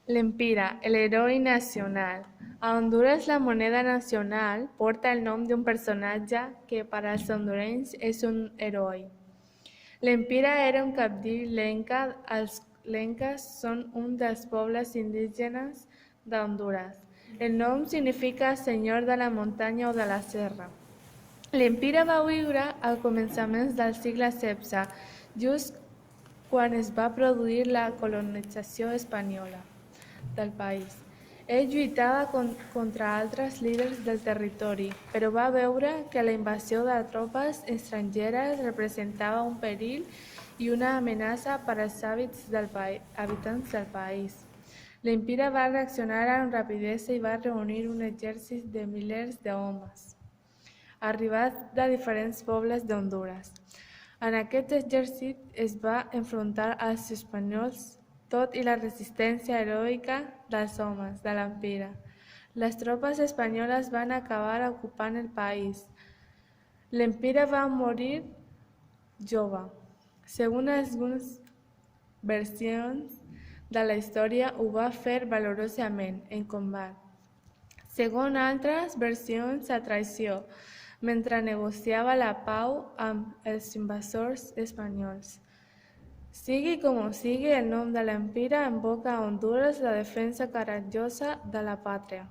L'Empira, el heroi nacional. A Honduras la moneda nacional porta el nom d'un personatge que per als hondurenys és un heroi. L'Empira era un cabdill lenca. Els lenques són un dels pobles indígenes d'Honduras. El nom significa senyor de la muntanya o de la serra. L'Empira va viure al començaments del segle XVI, just quan es va produir la colonització espanyola del país. Ell lluitava contra altres líders del territori, però va veure que la invasió de tropes estrangeres representava un perill i una amenaça per als habitants del país. L'Empira va reaccionar amb rapidesa i va reunir un exèrcit de milers d'homes arribats de diferents pobles d'Hondures. En aquest exèrcit es va enfrontar als espanyols, tot i la resistència heroica dels homes de l'Empira. Les tropes espanyoles van acabar ocupant el país. L'Empira va morir jove. Segons algunes versions de la història, ho va fer valorosament en combat. Segons altres versions, a traïció, mentre negociava la pau amb els invasors espanyols. Sigui com sigui, el nom de l'Empira invoca a Honduras la defensa coratjosa de la pàtria.